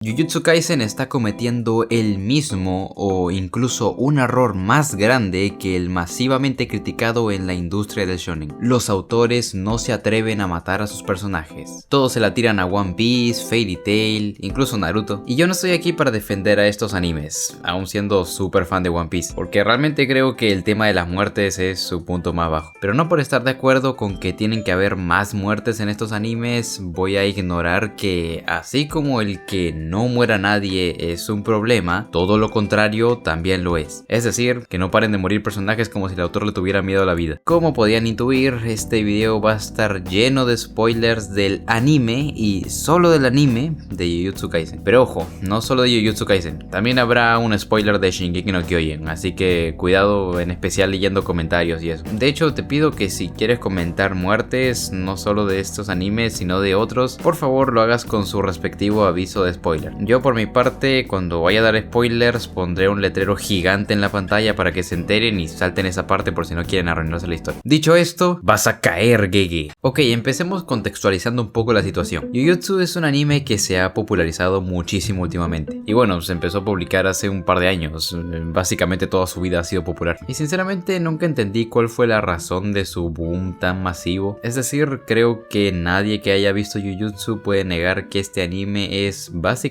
Jujutsu Kaisen está cometiendo el mismo o incluso un error más grande que el masivamente criticado en la industria del shonen. Los autores no se atreven a matar a sus personajes. Todos se la tiran a One Piece, Fairy Tail, incluso Naruto. Y yo no estoy aquí para defender a estos animes, aún siendo súper fan de One Piece, porque realmente creo que el tema de las muertes es su punto más bajo. Pero no por estar de acuerdo con que tienen que haber más muertes en estos animes, voy a ignorar que así como el que no muera nadie es un problema, todo lo contrario también lo es. Es decir, que no paren de morir personajes como si el autor le tuviera miedo a la vida. Como podían intuir, este video va a estar lleno de spoilers del anime y solo del anime de Jujutsu Kaisen. Pero ojo, no solo de Jujutsu Kaisen, también habrá un spoiler de Shingeki no Kyojin, así que cuidado, en especial leyendo comentarios y eso. De hecho, te pido que si quieres comentar muertes, no solo de estos animes, sino de otros, por favor lo hagas con su respectivo aviso de spoiler. Yo por mi parte, cuando vaya a dar spoilers, pondré un letrero gigante en la pantalla para que se enteren y salten esa parte por si no quieren arruinarse la historia. Dicho esto, vas a caer, Gege. Ok, empecemos contextualizando un poco la situación. Jujutsu es un anime que se ha popularizado muchísimo últimamente. Y bueno, se empezó a publicar hace un par de años. Básicamente toda su vida ha sido popular. Y sinceramente nunca entendí cuál fue la razón de su boom tan masivo. Es decir, creo que nadie que haya visto Jujutsu puede negar que este anime es básicamente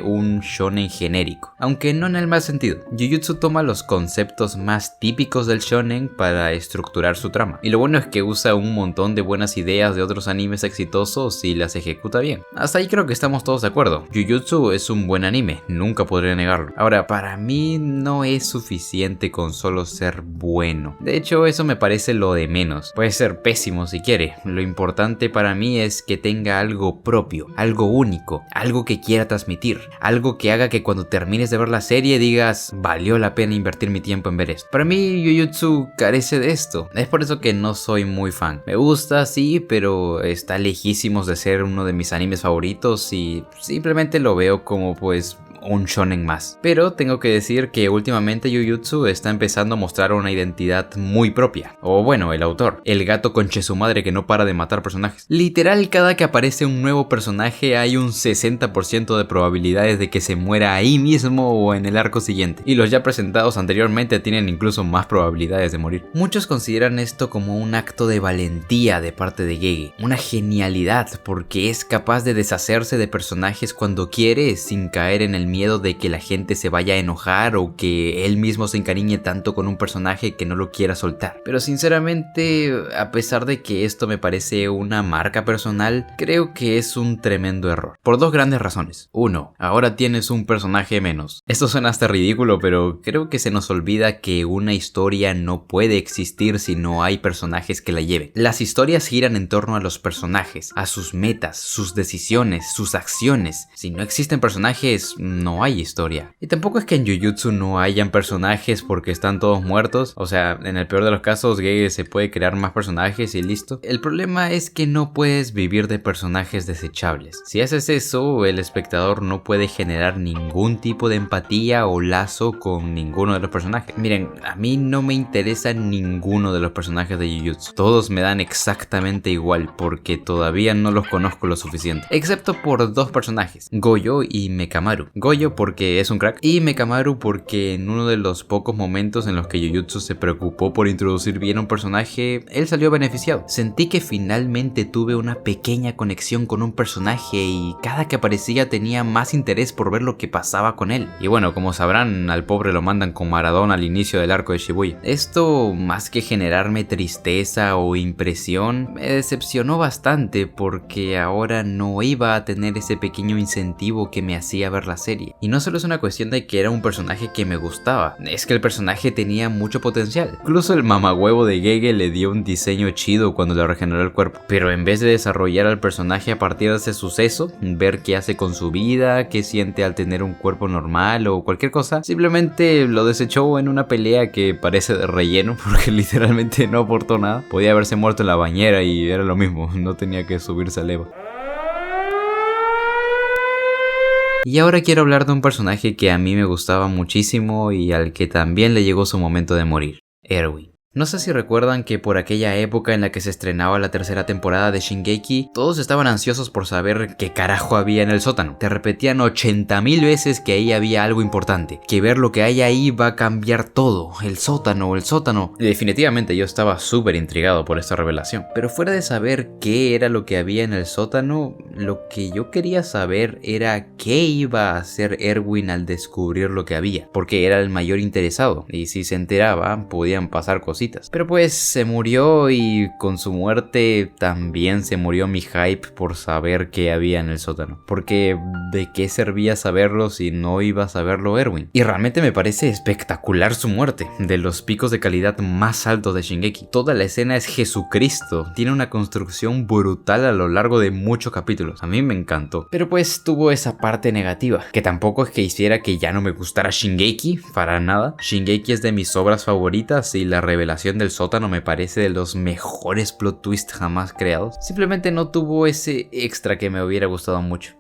un shonen genérico, aunque no en el mal sentido. Jujutsu toma los conceptos más típicos del shonen para estructurar su trama, y lo bueno es que usa un montón de buenas ideas de otros animes exitosos y las ejecuta bien. Hasta ahí creo que estamos todos de acuerdo. Jujutsu es un buen anime, nunca podré negarlo. Ahora, para mí no es suficiente con solo ser bueno. De hecho, eso me parece lo de menos. Puede ser pésimo si quiere. Lo importante para mí es que tenga algo propio, algo único, algo que quiera transmitir, algo que haga que cuando termines de ver la serie digas, valió la pena invertir mi tiempo en ver esto. Para mí Jujutsu carece de esto, es por eso que no soy muy fan. Me gusta, sí, pero está lejísimos de ser uno de mis animes favoritos y simplemente lo veo como pues un shonen más. Pero tengo que decir que últimamente Jujutsu está empezando a mostrar una identidad muy propia. O bueno, el autor, el gato conche su madre que no para de matar personajes. Literal, cada que aparece un nuevo personaje hay un 60% de probabilidades de que se muera ahí mismo o en el arco siguiente. Y los ya presentados anteriormente tienen incluso más probabilidades de morir. Muchos consideran esto como un acto de valentía de parte de Gege. Una genialidad porque es capaz de deshacerse de personajes cuando quiere sin caer en el miedo de que la gente se vaya a enojar o que él mismo se encariñe tanto con un personaje que no lo quiera soltar. Pero sinceramente, a pesar de que esto me parece una marca personal, creo que es un tremendo error. Por dos grandes razones. Uno, ahora tienes un personaje menos. Esto suena hasta ridículo, pero creo que se nos olvida que una historia no puede existir si no hay personajes que la lleven. Las historias giran en torno a los personajes, a sus metas, sus decisiones, sus acciones. Si no existen personajes, no hay historia. Y tampoco es que en Jujutsu no hayan personajes porque están todos muertos. O sea, en el peor de los casos, Gege se puede crear más personajes y listo. El problema es que no puedes vivir de personajes desechables. Si haces eso, el espectador no puede generar ningún tipo de empatía o lazo con ninguno de los personajes. Miren, a mí no me interesa ninguno de los personajes de Jujutsu. Todos me dan exactamente igual porque todavía no los conozco lo suficiente. Excepto por dos personajes, Gojo y Mekamaru. Gojo porque es un crack y Mekamaru porque en uno de los pocos momentos en los que Jujutsu se preocupó por introducir bien a un personaje, él salió beneficiado. Sentí que finalmente tuve una pequeña conexión con un personaje y cada que aparecía tenía más interés por ver lo que pasaba con él. Y bueno, como sabrán, al pobre lo mandan con Maradona al inicio del arco de Shibuya. Esto, más que generarme tristeza o impresión, me decepcionó bastante porque ahora no iba a tener ese pequeño incentivo que me hacía ver la serie. Y no solo es una cuestión de que era un personaje que me gustaba, es que el personaje tenía mucho potencial. Incluso el mamahuevo de Gege le dio un diseño chido cuando le regeneró el cuerpo. Pero en vez de desarrollar al personaje a partir de ese suceso, ver qué hace con su vida, qué siente al tener un cuerpo normal o cualquier cosa, simplemente lo desechó en una pelea que parece de relleno porque literalmente no aportó nada. Podía haberse muerto en la bañera y era lo mismo, no tenía que subirse al Eva. Y ahora quiero hablar de un personaje que a mí me gustaba muchísimo y al que también le llegó su momento de morir, Erwin. No sé si recuerdan que por aquella época en la que se estrenaba la tercera temporada de Shingeki, todos estaban ansiosos por saber qué carajo había en el sótano. Te repetían 80.000 veces que ahí había algo importante, que ver lo que hay ahí va a cambiar todo, el sótano. Y definitivamente yo estaba súper intrigado por esta revelación. Pero fuera de saber qué era lo que había en el sótano, lo que yo quería saber era qué iba a hacer Erwin al descubrir lo que había, porque era el mayor interesado, y si se enteraba podían pasar cositas. Pero pues se murió y con su muerte también se murió mi hype por saber qué había en el sótano. Porque ¿de qué servía saberlo si no iba a saberlo Erwin? Y realmente me parece espectacular su muerte, de los picos de calidad más altos de Shingeki. Toda la escena es Jesucristo, tiene una construcción brutal a lo largo de muchos capítulos. A mí me encantó. Pero pues tuvo esa parte negativa, que tampoco es que hiciera que ya no me gustara Shingeki, para nada. Shingeki es de mis obras favoritas y la revelación del sótano me parece de los mejores plot twists jamás creados. Simplemente no tuvo ese extra que me hubiera gustado mucho.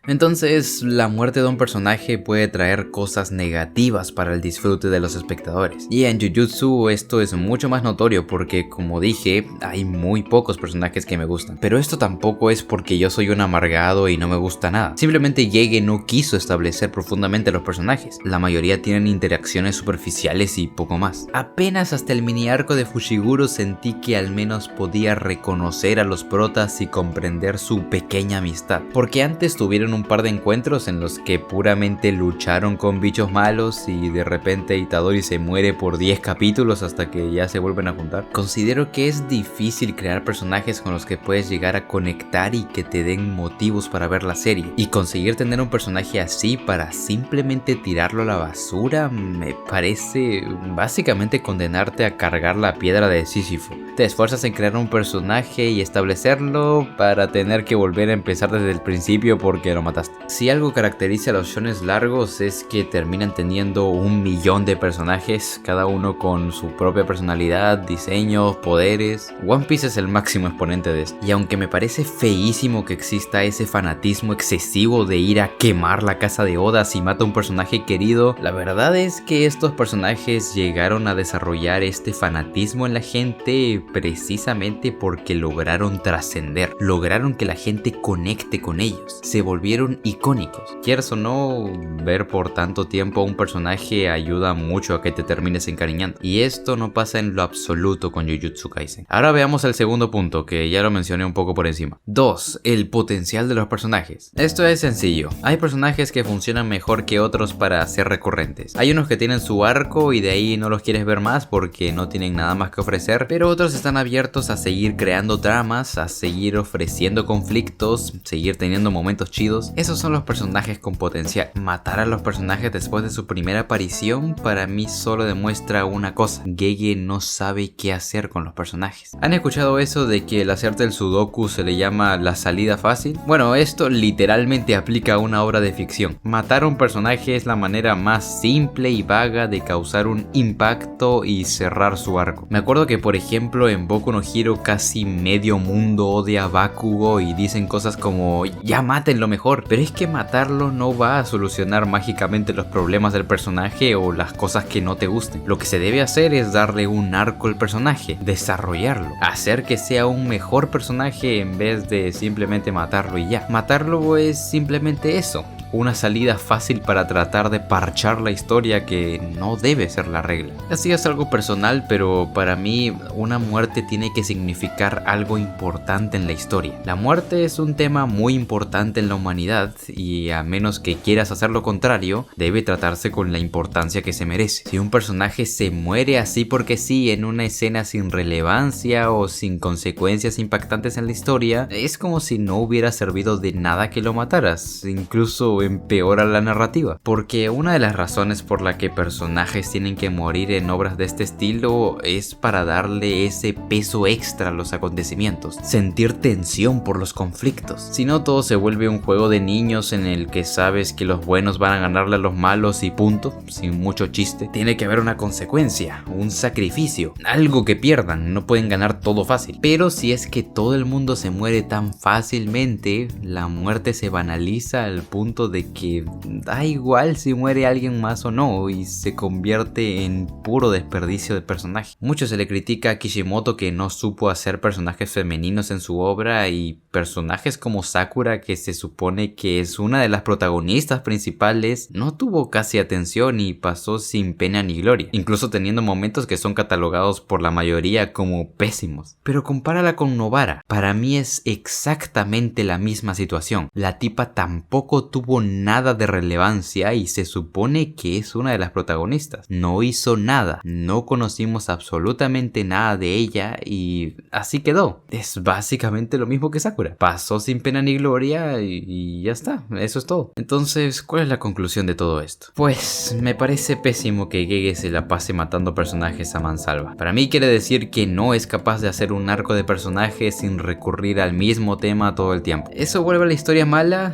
Entonces, la muerte de un personaje puede traer cosas negativas para el disfrute de los espectadores. Y en Jujutsu esto es mucho más notorio porque, como dije, hay muy pocos personajes que me gustan. Pero esto tampoco es porque yo soy un amargado y no me gusta nada. Simplemente Gege no quiso establecer profundamente los personajes. La mayoría tienen interacciones superficiales y poco más. Apenas hasta el mini arco de Fushiguro sentí que al menos podía reconocer a los protas y comprender su pequeña amistad. Porque antes tuvieron un par de encuentros en los que puramente lucharon con bichos malos y de repente Itadori se muere por 10 capítulos hasta que ya se vuelven a juntar. Considero que es difícil crear personajes con los que puedes llegar a conectar y que te den motivos para ver la serie, y conseguir tener un personaje así para simplemente tirarlo a la basura me parece básicamente condenarte a cargar la piedra de Sísifo. Te esfuerzas en crear un personaje y establecerlo para tener que volver a empezar desde el principio porque lo mataste. Si algo caracteriza a los shonens largos es que terminan teniendo 1.000.000 de personajes, cada uno con su propia personalidad, diseños, poderes. One Piece es el máximo exponente de esto. Y aunque me parece feísimo que exista ese fanatismo excesivo de ir a quemar la casa de Oda si mata a un personaje querido, la verdad es que estos personajes llegaron a desarrollar este fanatismo en la gente precisamente porque lograron trascender, lograron que la gente conecte con ellos, se volvieron icónicos. Quieras o no, ver por tanto tiempo a un personaje ayuda mucho a que te termines encariñando. Y esto no pasa en lo absoluto con Jujutsu Kaisen. Ahora veamos el segundo punto, que ya lo mencioné un poco por encima. 2. El potencial de los personajes. Esto es sencillo. Hay personajes que funcionan mejor que otros para ser recurrentes. Hay unos que tienen su arco y de ahí no los quieres ver más porque no tienen nada más que ofrecer, pero otros están abiertos a seguir creando tramas, a seguir ofreciendo conflictos, seguir teniendo momentos chidos. Esos son los personajes con potencial. Matar a los personajes después de su primera aparición para mí solo demuestra una cosa: Gege no sabe qué hacer con los personajes. ¿Han escuchado eso de que el hacerte el sudoku se le llama la salida fácil? Bueno, esto literalmente aplica a una obra de ficción. Matar a un personaje es la manera más simple y vaga de causar un impacto y cerrar su arco. Me acuerdo que por ejemplo en Boku no Hero casi medio mundo odia a Bakugo y dicen cosas como ya mátenlo mejor. Pero es que matarlo no va a solucionar mágicamente los problemas del personaje o las cosas que no te gusten. Lo que se debe hacer es darle un arco al personaje, desarrollarlo, hacer que sea un mejor personaje en vez de simplemente matarlo y ya. Matarlo es simplemente eso, una salida fácil para tratar de parchar la historia que no debe ser la regla. Así es algo personal, pero para mí una muerte tiene que significar algo importante en la historia. La muerte es un tema muy importante en la humanidad y a menos que quieras hacer lo contrario, debe tratarse con la importancia que se merece. Si un personaje se muere así porque sí en una escena sin relevancia o sin consecuencias impactantes en la historia, es como si no hubiera servido de nada que lo mataras, incluso empeora la narrativa. Porque una de las razones por la que personajes tienen que morir en obras de este estilo es para darle ese peso extra a los acontecimientos, sentir tensión por los conflictos. Si no, todo se vuelve un juego de niños en el que sabes que los buenos van a ganarle a los malos y punto, sin mucho chiste. Tiene que haber una consecuencia, un sacrificio, algo que pierdan, no pueden ganar todo fácil. Pero si es que todo el mundo se muere tan fácilmente, la muerte se banaliza al punto punto de que da igual si muere alguien más o no y se convierte en puro desperdicio de personaje. Mucho se le critica a Kishimoto que no supo hacer personajes femeninos en su obra, y personajes como Sakura, que se supone que es una de las protagonistas principales, no tuvo casi atención y pasó sin pena ni gloria, incluso teniendo momentos que son catalogados por la mayoría como pésimos. Pero compárala con Nobara, para mí es exactamente la misma situación. La tipa tampoco tuvo nada de relevancia y se supone que es una de las protagonistas. No hizo nada, no conocimos absolutamente nada de ella y así quedó. Es básicamente lo mismo que Sakura. Pasó sin pena ni gloria y ya está, eso es todo. Entonces, ¿cuál es la conclusión de todo esto? Pues me parece pésimo que Gege se la pase matando personajes a mansalva. Para mí quiere decir que no es capaz de hacer un arco de personajes sin recurrir al mismo tema todo el tiempo. ¿Eso vuelve a la historia mala?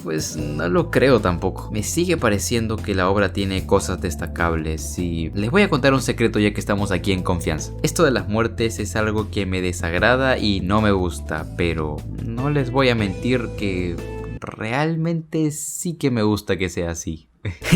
Pues no lo creo tampoco. Me sigue pareciendo que la obra tiene cosas destacables y les voy a contar un secreto ya que estamos aquí en confianza. Esto de las muertes es algo que me desagrada y no me gusta, pero no les voy a mentir que realmente sí que me gusta que sea así.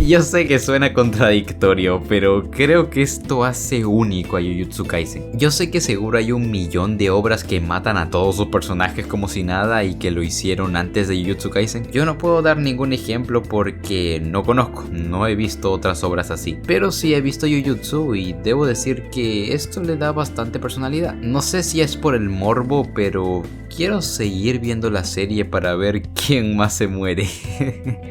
Yo sé que suena contradictorio, pero creo que esto hace único a Jujutsu Kaisen. Yo sé que seguro hay un millón de obras que matan a todos sus personajes como si nada y que lo hicieron antes de Jujutsu Kaisen. Yo no puedo dar ningún ejemplo porque no conozco, no he visto otras obras así. Pero sí he visto Jujutsu y debo decir que esto le da bastante personalidad. No sé si es por el morbo, pero quiero seguir viendo la serie para ver quién más se muere.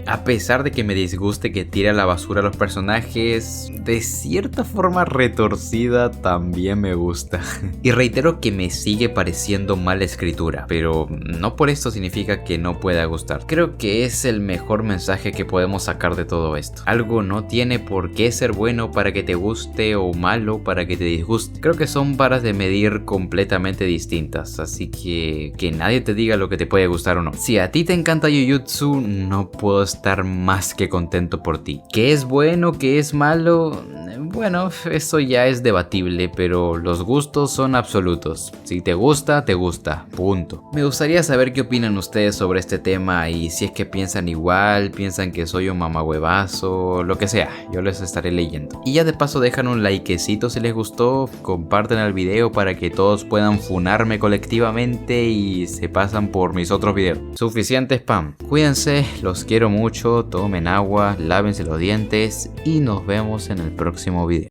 A pesar de que me disguste que tira a la basura a los personajes, de cierta forma retorcida también me gusta. Y reitero que me sigue pareciendo mala escritura, pero no por esto significa que no pueda gustar. Creo que es el mejor mensaje que podemos sacar de todo esto. Algo no tiene por qué ser bueno para que te guste o malo para que te disguste. Creo que son varas de medir completamente distintas, así que nadie te diga lo que te puede gustar o no. Si a ti te encanta Jujutsu, no puedo estar más que contento por ti. ¿Qué es bueno? ¿Qué es malo? Bueno, eso ya es debatible, pero los gustos son absolutos. Si te gusta, te gusta. Punto. Me gustaría saber qué opinan ustedes sobre este tema y si es que piensan igual, piensan que soy un mamahuevazo, lo que sea, yo les estaré leyendo. Y ya de paso dejan un likecito si les gustó, comparten el video para que todos puedan funarme colectivamente y se pasan por mis otros videos. Suficiente spam. Cuídense, los quiero mucho, tomen agua, lávense los dientes y nos vemos en el próximo video.